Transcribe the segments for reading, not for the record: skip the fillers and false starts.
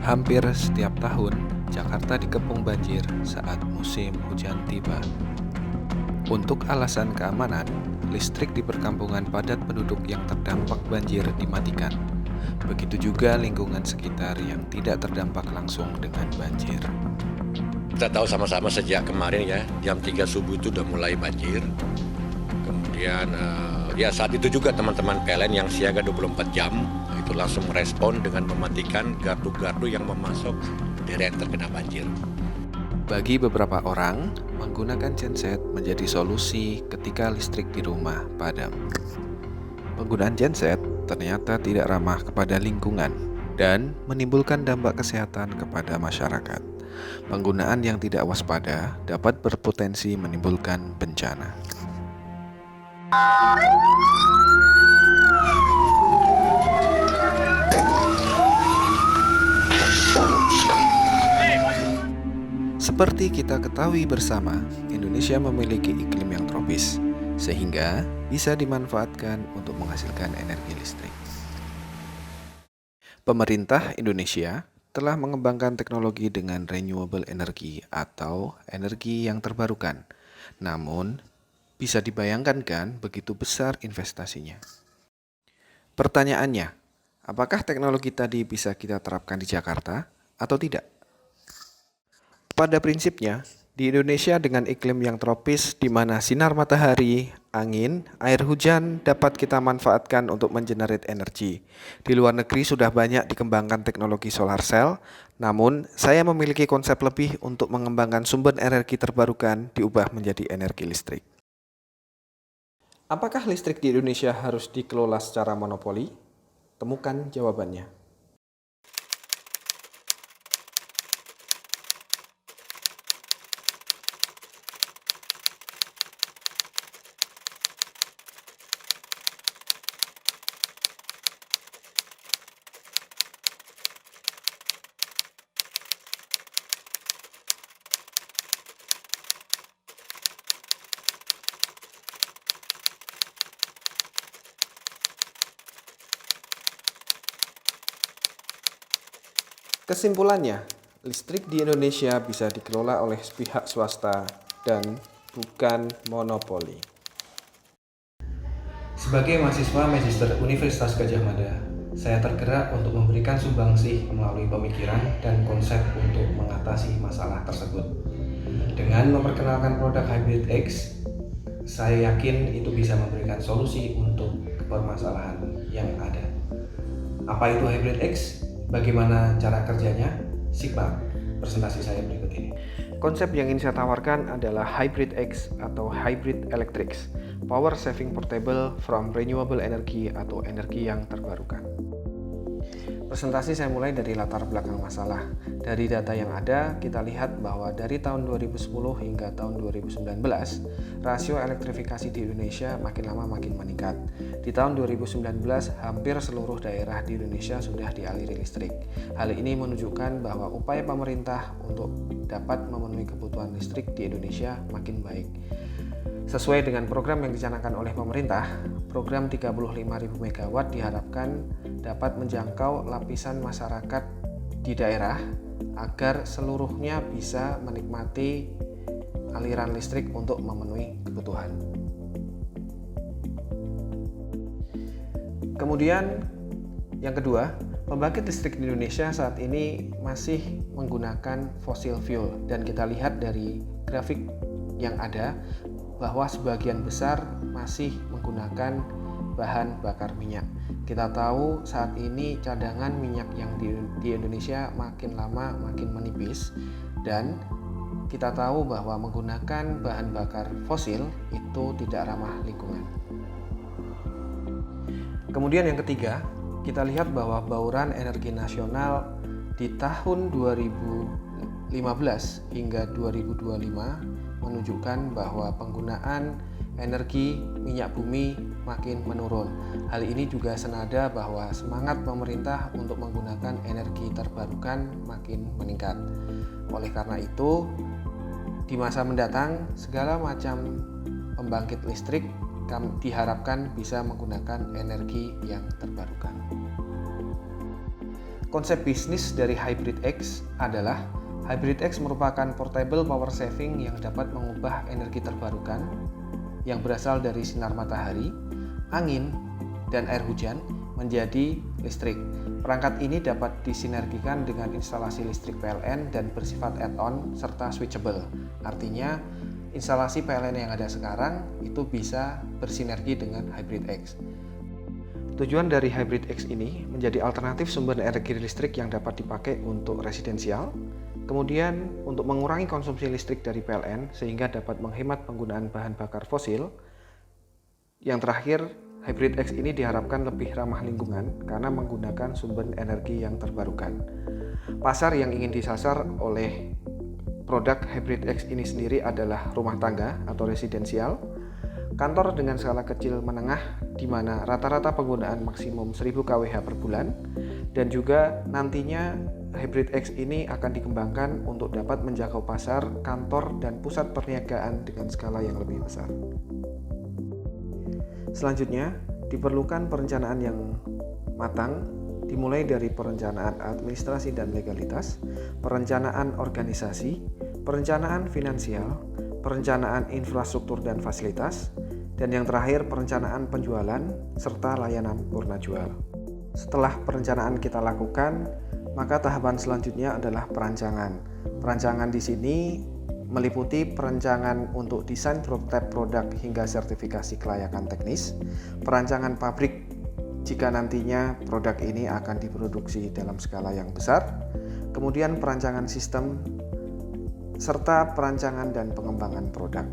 Hampir setiap tahun, Jakarta dikepung banjir saat musim hujan tiba. Untuk alasan keamanan, listrik di perkampungan padat penduduk yang terdampak banjir dimatikan. Begitu juga lingkungan sekitar yang tidak terdampak langsung dengan banjir. Kita tahu sama-sama sejak kemarin ya, jam 3 subuh itu udah mulai banjir. Kemudian saat itu juga teman-teman PLN yang siaga 24 jam itu langsung merespon dengan mematikan gardu-gardu yang memasok daerah yang terkena banjir. Bagi beberapa orang, menggunakan genset menjadi solusi ketika listrik di rumah padam. Penggunaan genset ternyata tidak ramah kepada lingkungan dan menimbulkan dampak kesehatan kepada masyarakat. Penggunaan yang tidak waspada dapat berpotensi menimbulkan bencana. Seperti kita ketahui bersama, Indonesia memiliki iklim yang tropis, sehingga bisa dimanfaatkan untuk menghasilkan energi listrik. Pemerintah Indonesia telah mengembangkan teknologi dengan renewable energy atau energi yang terbarukan. Namun, bisa dibayangkan kan begitu besar investasinya. Pertanyaannya, apakah teknologi tadi bisa kita terapkan di Jakarta atau tidak? Pada prinsipnya, di Indonesia dengan iklim yang tropis di mana sinar matahari, angin, air hujan dapat kita manfaatkan untuk mengenerate energi. Di luar negeri sudah banyak dikembangkan teknologi solar cell, namun saya memiliki konsep lebih untuk mengembangkan sumber energi terbarukan diubah menjadi energi listrik. Apakah listrik di Indonesia harus dikelola secara monopoli? Temukan jawabannya. Kesimpulannya, listrik di Indonesia bisa dikelola oleh pihak swasta dan bukan monopoli. Sebagai mahasiswa Magister Universitas Gadjah Mada, saya tergerak untuk memberikan sumbangsih melalui pemikiran dan konsep untuk mengatasi masalah tersebut. Dengan memperkenalkan produk Hybrid X, saya yakin itu bisa memberikan solusi untuk permasalahan yang ada. Apa itu Hybrid X? Bagaimana cara kerjanya? Simak presentasi saya berikut ini. Konsep yang ingin saya tawarkan adalah Hybrid X atau Hybrid Electrics, Power Saving Portable from Renewable Energy atau energi yang terbarukan. Presentasi saya mulai dari latar belakang masalah. Dari data yang ada, kita lihat bahwa dari tahun 2010 hingga tahun 2019, rasio elektrifikasi di Indonesia makin lama makin meningkat. Di tahun 2019, hampir seluruh daerah di Indonesia sudah dialiri listrik. Hal ini menunjukkan bahwa upaya pemerintah untuk dapat memenuhi kebutuhan listrik di Indonesia makin baik. Sesuai dengan program yang dicanangkan oleh pemerintah, program 35.000 MW diharapkan dapat menjangkau lapisan masyarakat di daerah agar seluruhnya bisa menikmati aliran listrik untuk memenuhi kebutuhan. Kemudian yang kedua, pembangkit listrik di Indonesia saat ini masih menggunakan fossil fuel dan kita lihat dari grafik yang ada bahwa sebagian besar masih menggunakan bahan bakar minyak. Kita tahu saat ini cadangan minyak yang di Indonesia makin lama makin menipis dan kita tahu bahwa menggunakan bahan bakar fosil itu tidak ramah lingkungan. Kemudian yang ketiga, kita lihat bahwa bauran energi nasional di tahun 2015 hingga 2025 menunjukkan bahwa penggunaan energi minyak bumi makin menurun. Hal ini juga senada bahwa semangat pemerintah untuk menggunakan energi terbarukan makin meningkat. Oleh karena itu, di masa mendatang segala macam pembangkit listrik diharapkan bisa menggunakan energi yang terbarukan. Konsep bisnis dari Hybrid X adalah Hybrid X merupakan portable power saving yang dapat mengubah energi terbarukan yang berasal dari sinar matahari, angin, dan air hujan menjadi listrik. Perangkat ini dapat disinergikan dengan instalasi listrik PLN dan bersifat add-on serta switchable. Artinya, instalasi PLN yang ada sekarang itu bisa bersinergi dengan Hybrid X. Tujuan dari Hybrid X ini menjadi alternatif sumber energi listrik yang dapat dipakai untuk residensial, kemudian untuk mengurangi konsumsi listrik dari PLN sehingga dapat menghemat penggunaan bahan bakar fosil. Yang terakhir, Hybrid X ini diharapkan lebih ramah lingkungan karena menggunakan sumber energi yang terbarukan. Pasar yang ingin disasar oleh produk Hybrid X ini sendiri adalah rumah tangga atau residensial, kantor dengan skala kecil menengah di mana rata-rata penggunaan maksimum 1000 kWh per bulan, dan juga nantinya Hybrid X ini akan dikembangkan untuk dapat menjangkau pasar, kantor, dan pusat perniagaan dengan skala yang lebih besar. Selanjutnya, diperlukan perencanaan yang matang, dimulai dari perencanaan administrasi dan legalitas, perencanaan organisasi, perencanaan finansial, perencanaan infrastruktur dan fasilitas, dan yang terakhir perencanaan penjualan serta layanan purna jual. Setelah perencanaan kita lakukan, maka tahapan selanjutnya adalah perancangan. Perancangan di sini meliputi perencanaan untuk desain prototipe produk hingga sertifikasi kelayakan teknis, perancangan pabrik jika nantinya produk ini akan diproduksi dalam skala yang besar, kemudian perancangan sistem, serta perancangan dan pengembangan produk.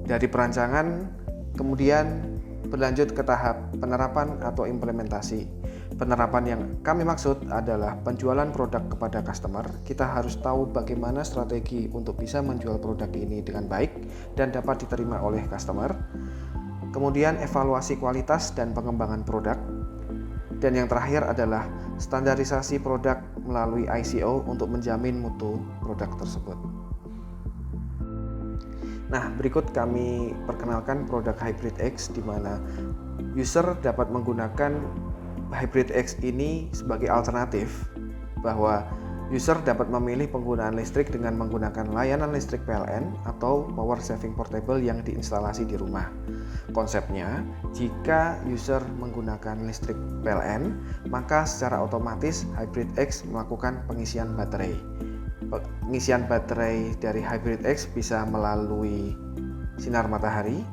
Dari perancangan, kemudian berlanjut ke tahap penerapan atau implementasi. Penerapan yang kami maksud adalah penjualan produk kepada customer. Kita harus tahu bagaimana strategi untuk bisa menjual produk ini dengan baik dan dapat diterima oleh customer. Kemudian evaluasi kualitas dan pengembangan produk. Dan yang terakhir adalah standarisasi produk melalui ICO untuk menjamin mutu produk tersebut. Nah, berikut kami perkenalkan produk Hybrid X di mana user dapat menggunakan Hybrid X ini sebagai alternatif, bahwa user dapat memilih penggunaan listrik dengan menggunakan layanan listrik PLN atau power saving portable yang diinstalasi di rumah. Konsepnya, jika user menggunakan listrik PLN, maka secara otomatis Hybrid X melakukan pengisian baterai. Pengisian baterai dari Hybrid X bisa melalui sinar matahari,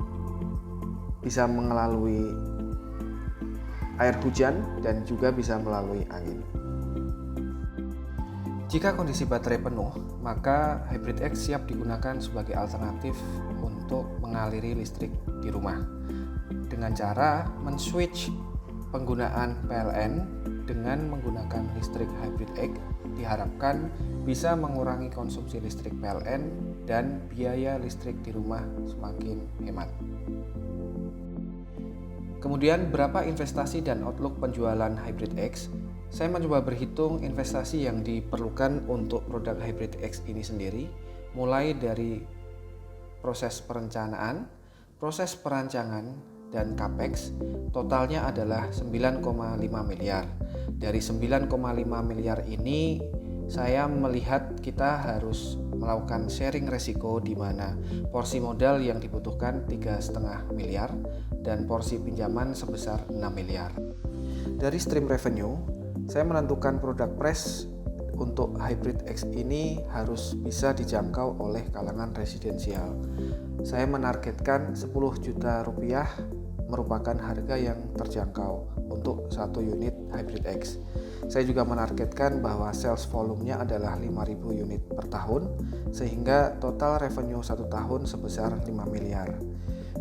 bisa melalui air hujan, dan juga bisa melalui angin. Jika kondisi baterai penuh, maka Hybrid X siap digunakan sebagai alternatif untuk mengaliri listrik di rumah dengan cara men-switch penggunaan PLN dengan menggunakan listrik Hybrid X. Diharapkan bisa mengurangi konsumsi listrik PLN dan biaya listrik di rumah semakin hemat. Kemudian berapa investasi dan outlook penjualan Hybrid X? Saya mencoba berhitung investasi yang diperlukan untuk produk Hybrid X ini sendiri, mulai dari proses perencanaan, proses perancangan, dan capex. Totalnya adalah 9,5 miliar. Dari 9,5 miliar ini, saya melihat kita harus melakukan sharing resiko di mana porsi modal yang dibutuhkan 3,5 miliar dan porsi pinjaman sebesar 6 miliar. Dari stream revenue, saya menentukan produk price untuk Hybrid X ini harus bisa dijangkau oleh kalangan residensial. Saya menargetkan 10 juta rupiah merupakan harga yang terjangkau untuk satu unit Hybrid X. Saya juga menargetkan bahwa sales volumenya adalah 5.000 unit per tahun, sehingga total revenue 1 tahun sebesar 5 miliar.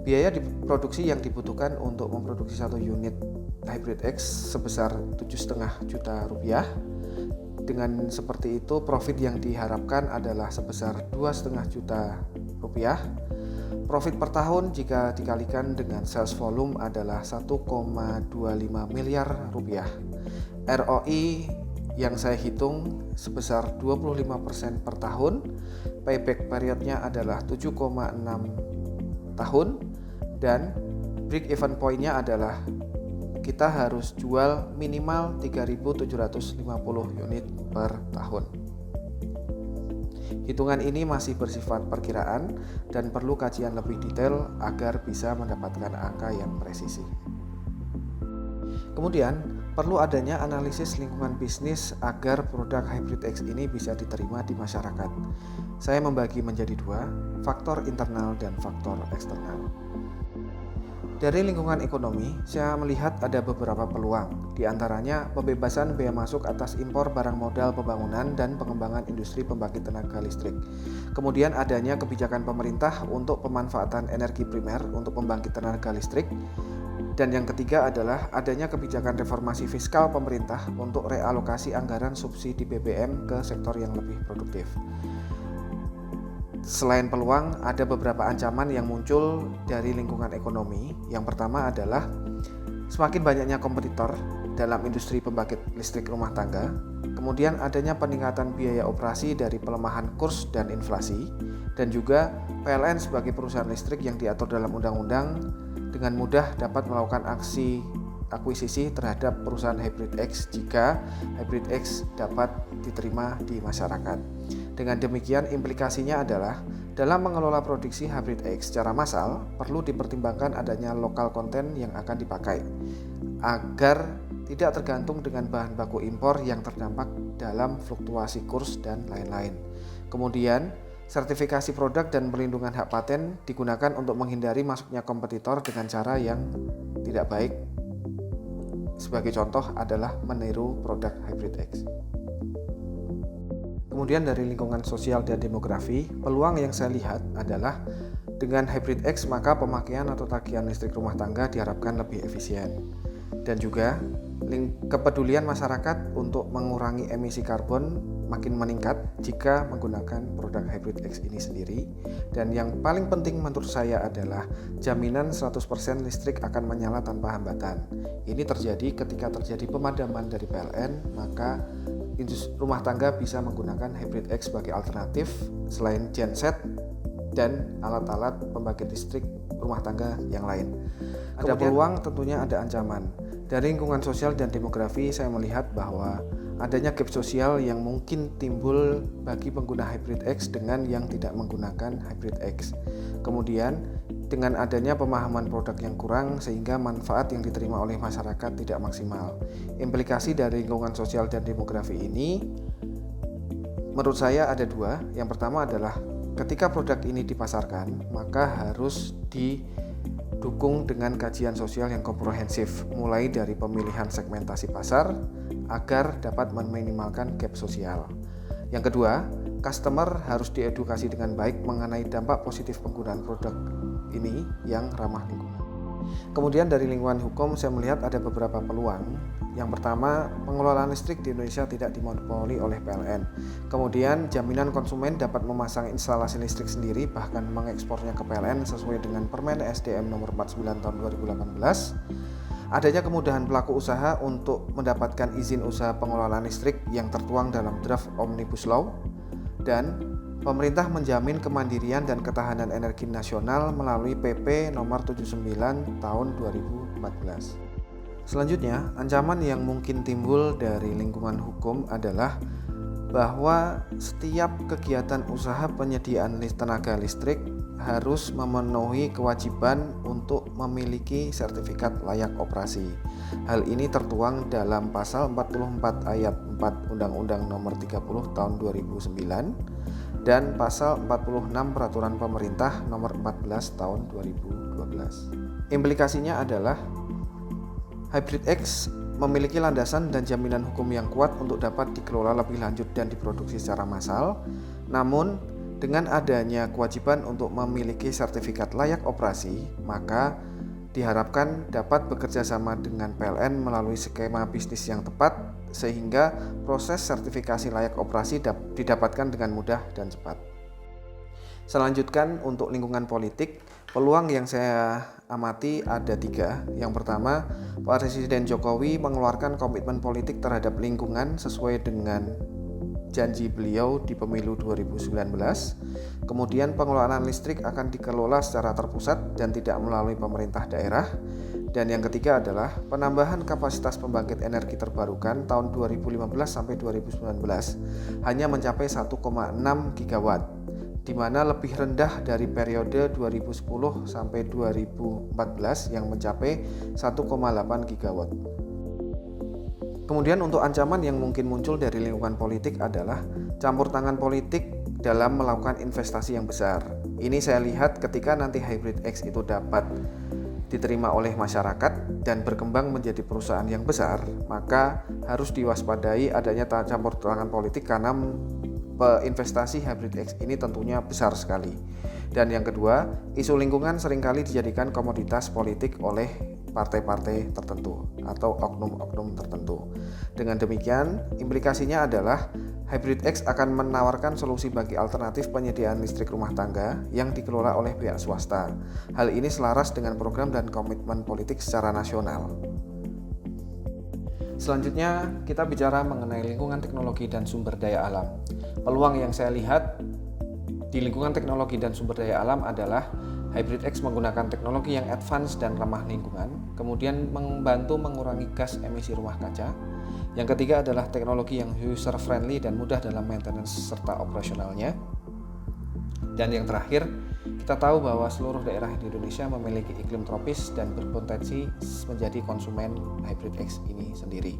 Biaya produksi yang dibutuhkan untuk memproduksi satu unit Hybrid X sebesar 7,5 juta rupiah. Dengan seperti itu, profit yang diharapkan adalah sebesar 2,5 juta rupiah. Profit per tahun jika dikalikan dengan sales volume adalah 1,25 miliar rupiah. ROI yang saya hitung sebesar 25% per tahun. Payback periodnya adalah 7,6 tahun. Dan break even point-nya adalah kita harus jual minimal 3.750 unit per tahun. Hitungan ini masih bersifat perkiraan dan perlu kajian lebih detail agar bisa mendapatkan angka yang presisi. Kemudian, perlu adanya analisis lingkungan bisnis agar produk Hybrid X ini bisa diterima di masyarakat. Saya membagi menjadi dua, faktor internal dan faktor eksternal. Dari lingkungan ekonomi, saya melihat ada beberapa peluang, di antaranya pembebasan bea masuk atas impor barang modal pembangunan dan pengembangan industri pembangkit tenaga listrik. Kemudian adanya kebijakan pemerintah untuk pemanfaatan energi primer untuk pembangkit tenaga listrik. Dan yang ketiga adalah adanya kebijakan reformasi fiskal pemerintah untuk realokasi anggaran subsidi BBM ke sektor yang lebih produktif. Selain peluang, ada beberapa ancaman yang muncul dari lingkungan ekonomi. Yang pertama adalah semakin banyaknya kompetitor dalam industri pembangkit listrik rumah tangga, kemudian adanya peningkatan biaya operasi dari pelemahan kurs dan inflasi, dan juga PLN sebagai perusahaan listrik yang diatur dalam undang-undang dengan mudah dapat melakukan aksi akuisisi terhadap perusahaan Hybrid X jika Hybrid X dapat diterima di masyarakat. Dengan demikian, implikasinya adalah dalam mengelola produksi Hybrid X secara massal perlu dipertimbangkan adanya lokal konten yang akan dipakai agar tidak tergantung dengan bahan baku impor yang terdampak dalam fluktuasi kurs dan lain-lain. Kemudian, sertifikasi produk dan perlindungan hak paten digunakan untuk menghindari masuknya kompetitor dengan cara yang tidak baik. Sebagai contoh adalah meniru produk Hybrid X. Kemudian dari lingkungan sosial dan demografi, peluang yang saya lihat adalah dengan Hybrid X maka pemakaian atau tagihan listrik rumah tangga diharapkan lebih efisien. Dan juga kepedulian masyarakat untuk mengurangi emisi karbon makin meningkat jika menggunakan produk Hybrid X ini sendiri. Dan yang paling penting menurut saya adalah jaminan 100% listrik akan menyala tanpa hambatan. Ini terjadi ketika terjadi pemadaman dari PLN, maka rumah tangga bisa menggunakan Hybrid X sebagai alternatif selain genset dan alat-alat pembangkit listrik rumah tangga yang lain. Ada peluang, tentunya ada ancaman. Dari lingkungan sosial dan demografi, saya melihat bahwa adanya gap sosial yang mungkin timbul bagi pengguna Hybrid X dengan yang tidak menggunakan Hybrid X. Kemudian, dengan adanya pemahaman produk yang kurang sehingga manfaat yang diterima oleh masyarakat tidak maksimal. Implikasi dari lingkungan sosial dan demografi ini menurut saya ada dua. Yang pertama adalah ketika produk ini dipasarkan, maka harus didukung dengan kajian sosial yang komprehensif, mulai dari pemilihan segmentasi pasar agar dapat meminimalkan gap sosial. Yang kedua, customer harus diedukasi dengan baik mengenai dampak positif penggunaan produk ini yang ramah lingkungan. Kemudian dari lingkungan hukum saya melihat ada beberapa peluang. Yang pertama, pengelolaan listrik di Indonesia tidak dimonopoli oleh PLN. Kemudian jaminan konsumen dapat memasang instalasi listrik sendiri bahkan mengekspornya ke PLN sesuai dengan Permen SDM nomor 49 tahun 2018. Adanya kemudahan pelaku usaha untuk mendapatkan izin usaha pengelolaan listrik yang tertuang dalam draft Omnibus Law, dan pemerintah menjamin kemandirian dan ketahanan energi nasional melalui PP nomor 79 tahun 2014. Selanjutnya, ancaman yang mungkin timbul dari lingkungan hukum adalah bahwa setiap kegiatan usaha penyediaan tenaga listrik harus memenuhi kewajiban untuk memiliki sertifikat layak operasi. Hal ini tertuang dalam pasal 44 ayat 4 Undang-Undang Nomor 30 Tahun 2009 dan pasal 46 Peraturan Pemerintah Nomor 14 Tahun 2012. Implikasinya adalah Hybrid X memiliki landasan dan jaminan hukum yang kuat untuk dapat dikelola lebih lanjut dan diproduksi secara massal. Namun, dengan adanya kewajiban untuk memiliki sertifikat layak operasi, maka diharapkan dapat bekerja sama dengan PLN melalui skema bisnis yang tepat sehingga proses sertifikasi layak operasi didapatkan dengan mudah dan cepat. Selanjutnya untuk lingkungan politik, peluang yang saya amati ada 3. Yang pertama, Presiden Jokowi mengeluarkan komitmen politik terhadap lingkungan sesuai dengan janji beliau di pemilu 2019. Kemudian pengelolaan listrik akan dikelola secara terpusat dan tidak melalui pemerintah daerah. Dan yang ketiga adalah penambahan kapasitas pembangkit energi terbarukan tahun 2015 sampai 2019 hanya mencapai 1,6 gigawatt, di mana lebih rendah dari periode 2010 sampai 2014 yang mencapai 1,8 gigawatt. Kemudian untuk ancaman yang mungkin muncul dari lingkungan politik adalah campur tangan politik dalam melakukan investasi yang besar. Ini saya lihat ketika nanti Hybrid X itu dapat diterima oleh masyarakat dan berkembang menjadi perusahaan yang besar, maka harus diwaspadai adanya campur tangan politik karena investasi Hybrid X ini tentunya besar sekali. Dan yang kedua, isu lingkungan seringkali dijadikan komoditas politik oleh partai-partai tertentu atau oknum-oknum tertentu. Dengan demikian, implikasinya adalah Hybrid X akan menawarkan solusi bagi alternatif penyediaan listrik rumah tangga yang dikelola oleh pihak swasta. Hal ini selaras dengan program dan komitmen politik secara nasional. Selanjutnya, kita bicara mengenai lingkungan teknologi dan sumber daya alam. Peluang yang saya lihat di lingkungan teknologi dan sumber daya alam adalah Hybrid X menggunakan teknologi yang advance dan ramah lingkungan, kemudian membantu mengurangi gas emisi rumah kaca. Yang ketiga adalah teknologi yang user friendly dan mudah dalam maintenance serta operasionalnya. Dan yang terakhir, kita tahu bahwa seluruh daerah di Indonesia memiliki iklim tropis dan berpotensi menjadi konsumen Hybrid X ini sendiri.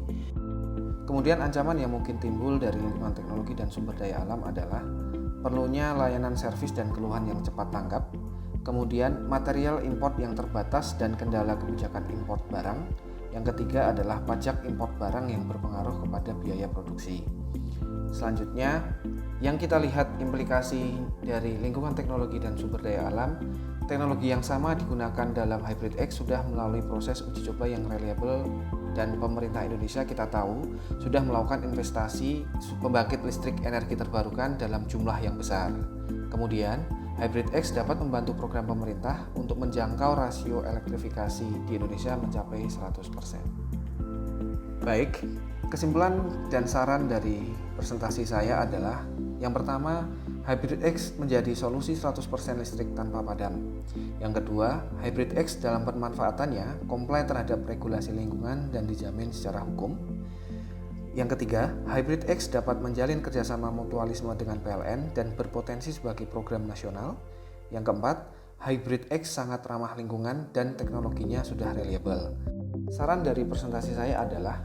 Kemudian ancaman yang mungkin timbul dari lingkungan teknologi dan sumber daya alam adalah perlunya layanan servis dan keluhan yang cepat tanggap, kemudian material import yang terbatas dan kendala kebijakan import barang. Yang ketiga adalah pajak import barang yang berpengaruh kepada biaya produksi. Selanjutnya, yang kita lihat implikasi dari lingkungan teknologi dan sumber daya alam, teknologi yang sama digunakan dalam Hybrid X sudah melalui proses uji coba yang reliable dan pemerintah Indonesia kita tahu sudah melakukan investasi pembangkit listrik energi terbarukan dalam jumlah yang besar. Kemudian, Hybrid X dapat membantu program pemerintah untuk menjangkau rasio elektrifikasi di Indonesia mencapai 100%. Baik, kesimpulan dan saran dari presentasi saya adalah yang pertama, Hybrid X menjadi solusi 100% listrik tanpa padam. Yang kedua, Hybrid X dalam pemanfaatannya comply terhadap regulasi lingkungan dan dijamin secara hukum. Yang ketiga, Hybrid X dapat menjalin kerjasama mutualisme dengan PLN dan berpotensi sebagai program nasional. Yang keempat, Hybrid X sangat ramah lingkungan dan teknologinya sudah reliable. Saran dari presentasi saya adalah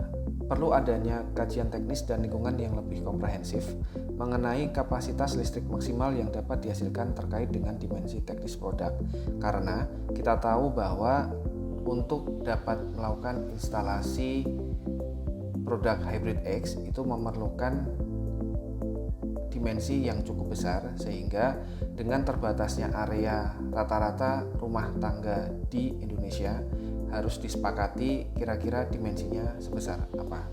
perlu adanya kajian teknis dan lingkungan yang lebih komprehensif mengenai kapasitas listrik maksimal yang dapat dihasilkan terkait dengan dimensi teknis produk. Karena kita tahu bahwa untuk dapat melakukan instalasi produk Hybrid X itu memerlukan dimensi yang cukup besar, sehingga dengan terbatasnya area rata-rata rumah tangga di Indonesia harus disepakati kira-kira dimensinya sebesar apa.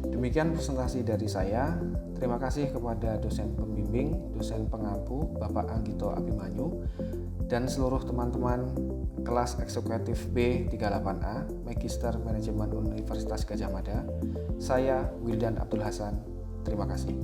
Demikian presentasi dari saya. Terima kasih kepada dosen pembimbing, dosen pengampu Bapak Anggito Abimanyu, dan seluruh teman-teman kelas eksekutif B38A Magister Manajemen Universitas Gadjah Mada. Saya Wildan Abdul Hasan. Terima kasih.